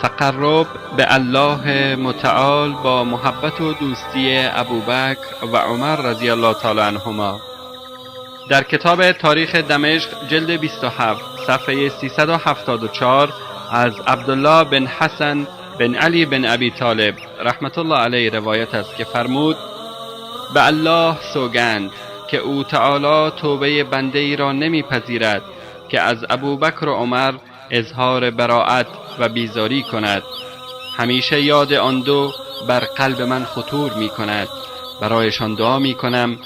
تقرب به الله متعال با محبت و دوستی ابوبکر و عمر رضی الله تعالی عنهما. در کتاب تاریخ دمشق جلد 27 صفحه 374 از عبدالله بن حسن بن علی بن ابی طالب رحمت الله علیه روایت است که فرمود: به الله سوگند که او تعالی توبه بنده ای را نمیپذیرد که از ابوبکر و عمر اظهار براءت و بیزاری کند. همیشه یاد آن دو بر قلب من خطور می کند. برایشان دعا می کنم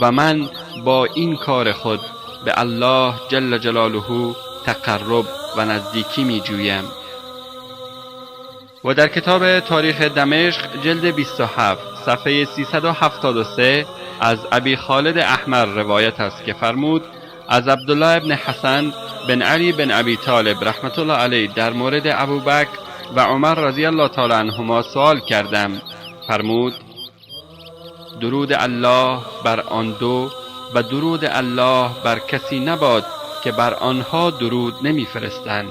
و من با این کار خود به الله جل جلاله تقرب و نزدیکی می جویم. و در کتاب تاریخ دمشق جلد 27 صفحه 373 از ابی خالد احمر روایت است که فرمود: از عبدالله ابن حسن بن علی بن ابی طالب رحمت الله علیه در مورد ابوبکر و عمر رضی الله تعالی عنهما سوال کردم. فرمود: درود الله بر آن دو و درود الله بر کسی نباد که بر آنها درود نمیفرستند.